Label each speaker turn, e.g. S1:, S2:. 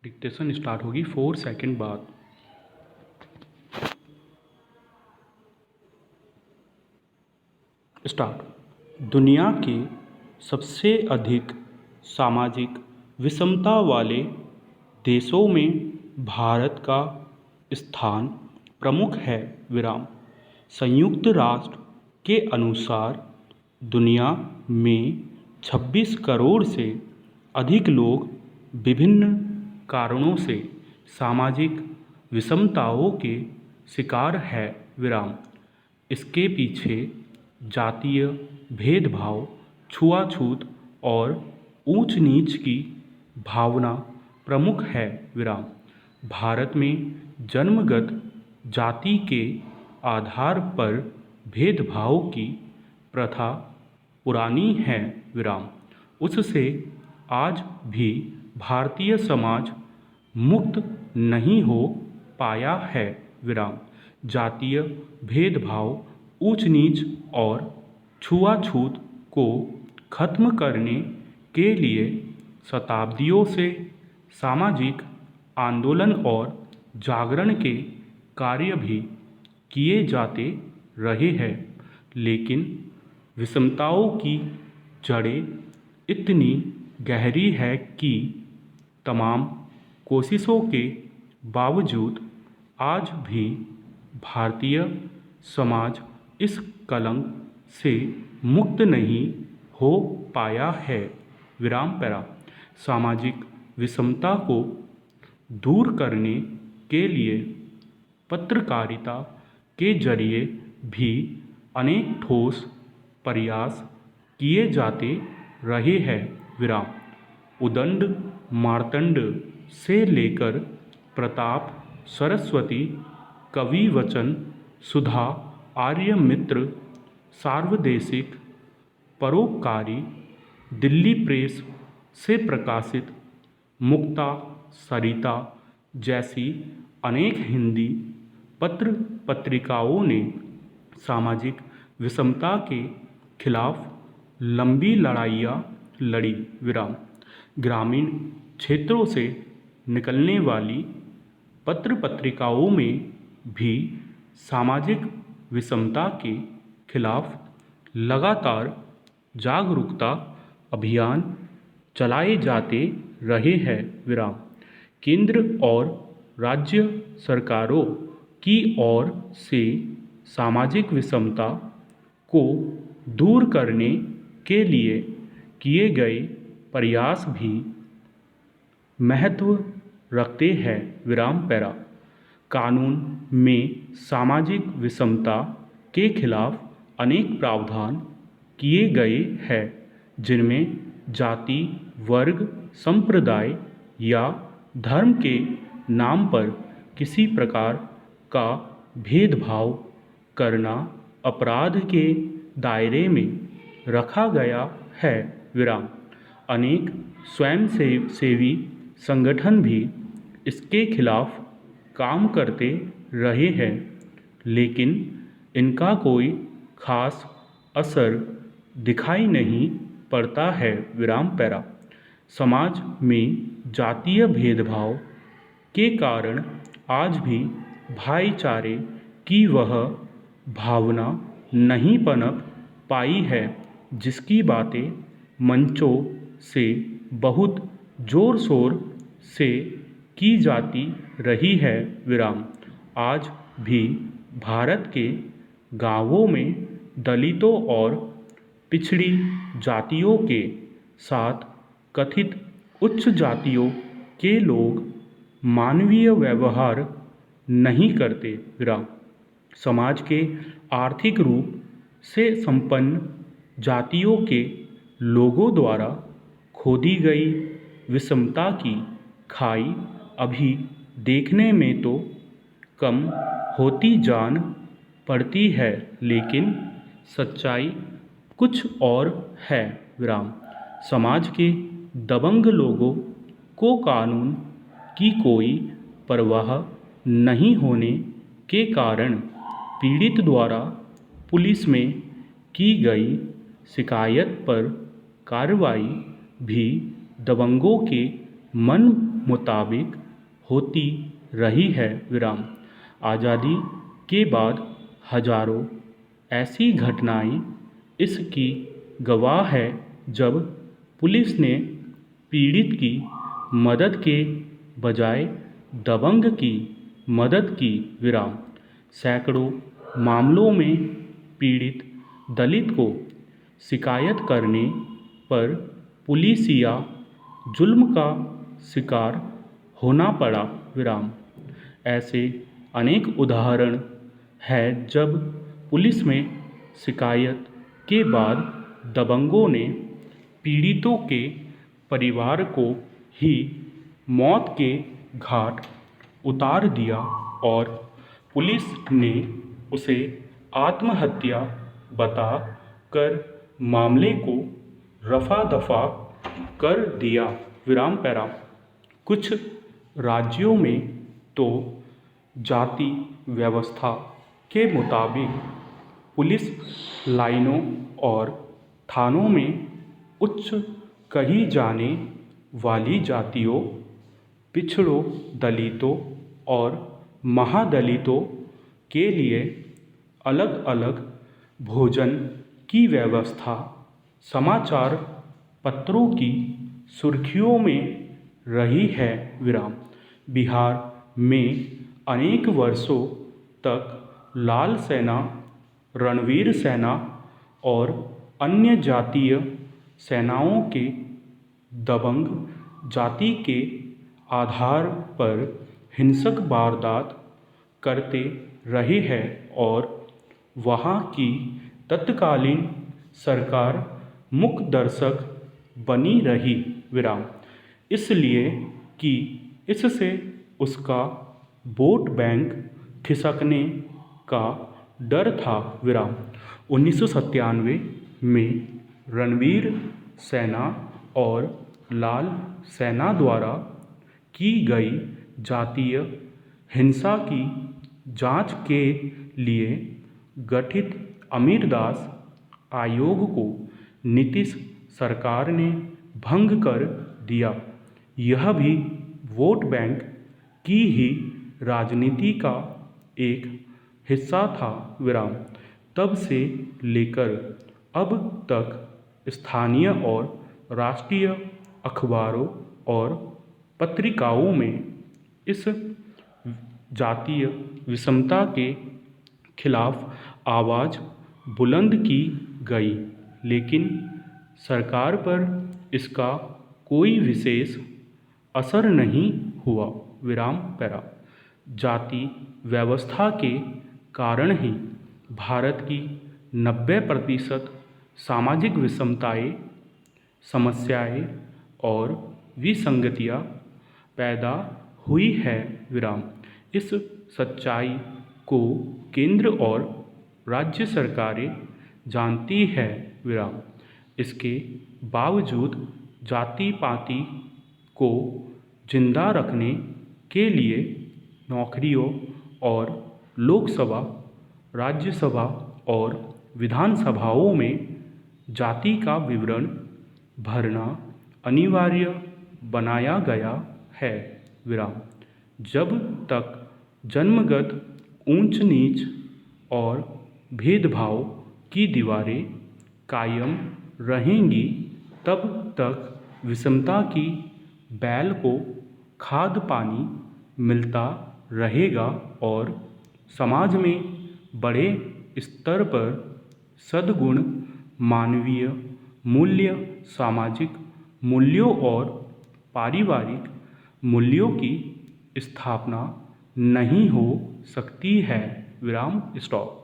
S1: Dictation start होगी 4 second बाद। Start. दुनिया के सबसे अधिक सामाजिक विषमता वाले देशों में भारत का स्थान प्रमुख है। विराम। संयुक्त राष्ट्र के अनुसार दुनिया में 26 करोड़ से अधिक लोग विभिन्न कारणों से सामाजिक विषमताओं के शिकार है। विराम। इसके पीछे जातीय भेदभाव, छुआछूत और ऊंच नीच की भावना प्रमुख है। विराम। भारत में जन्मगत जाति के आधार पर भेदभाव की प्रथा पुरानी है। विराम। उससे आज भी भारतीय समाज मुक्त नहीं हो पाया है। विराम। जातीय भेदभाव, ऊंच नीच और छुआछूत को खत्म करने के लिए शताब्दियों से सामाजिक आंदोलन और जागरण के कार्य भी किए जाते रहे हैं, लेकिन विषमताओं की जड़ें इतनी गहरी है कि तमाम कोशिशों के बावजूद आज भी भारतीय समाज इस कलंक से मुक्त नहीं हो पाया है। विराम पैरा। सामाजिक विषमता को दूर करने के लिए पत्रकारिता के जरिए भी अनेक ठोस प्रयास किए जाते रहे हैं। विराम। उदंड मार्तंड से लेकर प्रताप सरस्वती, कवि वचन सुधा, आर्य मित्र, सार्वदेशिक, परोपकारी, दिल्ली प्रेस से प्रकाशित मुक्ता, सरिता जैसी अनेक हिंदी पत्र पत्रिकाओं ने सामाजिक विषमता के खिलाफ लंबी लड़ाइयाँ लड़ी। विराम। ग्रामीण क्षेत्रों से निकलने वाली पत्र पत्रिकाओं में भी सामाजिक विषमता के खिलाफ लगातार जागरूकता अभियान चलाए जाते रहे हैं। विराम। केंद्र और राज्य सरकारों की ओर से सामाजिक विषमता को दूर करने के लिए किए गए प्रयास भी महत्व रखते हैं। विराम पैरा। कानून में सामाजिक विषमता के खिलाफ अनेक प्रावधान किए गए हैं, जिनमें जाति, वर्ग, संप्रदाय या धर्म के नाम पर किसी प्रकार का भेदभाव करना अपराध के दायरे में रखा गया है। विराम। अनेक स्वयंसेवी संगठन भी इसके खिलाफ काम करते रहे हैं, लेकिन इनका कोई खास असर दिखाई नहीं पड़ता है। विराम पैरा। समाज में जातीय भेदभाव के कारण आज भी भाईचारे की वह भावना नहीं पनप पाई है, जिसकी बातें मंचों से बहुत जोर शोर से की जाती रही है। विराम। आज भी भारत के गांवों में दलितों और पिछड़ी जातियों के साथ कथित उच्च जातियों के लोग मानवीय व्यवहार नहीं करते। विराम। समाज के आर्थिक रूप से संपन्न जातियों के लोगों द्वारा खोदी गई विषमता की खाई अभी देखने में तो कम होती जान पड़ती है, लेकिन सच्चाई कुछ और है। विराम। समाज के दबंग लोगों को कानून की कोई परवाह नहीं होने के कारण पीड़ित द्वारा पुलिस में की गई शिकायत पर कार्रवाई भी दबंगों के मन मुताबिक होती रही है विराम। आज़ादी के बाद हजारों ऐसी घटनाएं इसकी गवाह है जब पुलिस ने पीड़ित की मदद के बजाय दबंग की मदद की विराम। सैकड़ों मामलों में पीड़ित दलित को शिकायत करने पर पुलिसिया जुल्म का शिकार होना पड़ा विराम। ऐसे अनेक उदाहरण है जब पुलिस में शिकायत के बाद दबंगों ने पीड़ितों के परिवार को ही मौत के घाट उतार दिया और पुलिस ने उसे आत्महत्या बता कर मामले को रफा दफा कर दिया विराम पैरा। कुछ राज्यों में तो जाति व्यवस्था के मुताबिक पुलिस लाइनों और थानों में उच्च कही जाने वाली जातियों, पिछड़ों, दलितों और महादलितों के लिए अलग अलग भोजन की व्यवस्था समाचार पत्रों की सुर्खियों में रही है विराम। बिहार में अनेक वर्षों तक लाल सेना, रणवीर सेना और अन्य जातीय सेनाओं के दबंग जाति के आधार पर हिंसक वारदात करते रहे हैं और वहाँ की तत्कालीन सरकार मुख्य दर्शक बनी रही विराम। इसलिए कि इससे उसका वोट बैंक खिसकने का डर था विराम। 1997 में रणवीर सेना और लाल सेना द्वारा की गई जातीय हिंसा की जांच के लिए गठित अमीरदास आयोग को नीतीश सरकार ने भंग कर दिया। यह भी वोट बैंक की ही राजनीति का एक हिस्सा था विराम। तब से लेकर अब तक स्थानीय और राष्ट्रीय अखबारों और पत्रिकाओं में इस जातीय विषमता के खिलाफ आवाज़ बुलंद की गई, लेकिन सरकार पर इसका कोई विशेष असर नहीं हुआ विराम पैरा। जाति व्यवस्था के कारण ही भारत की 90% सामाजिक विषमताएं, समस्याएं और विसंगतियां पैदा हुई है विराम। इस सच्चाई को केंद्र और राज्य सरकारें जानती है विराम। इसके बावजूद जाति पाति को जिंदा रखने के लिए नौकरियों और लोकसभा, राज्यसभा और विधानसभाओं में जाति का विवरण भरना अनिवार्य बनाया गया है विराम। जब तक जन्मगत ऊंच नीच और भेदभाव की दीवारें कायम रहेंगी, तब तक विषमता की बैल को खाद पानी मिलता रहेगा और समाज में बड़े स्तर पर सद्गुण, मानवीय मूल्य, सामाजिक मूल्यों और पारिवारिक मूल्यों की स्थापना नहीं हो सकती है विराम। स्टॉप।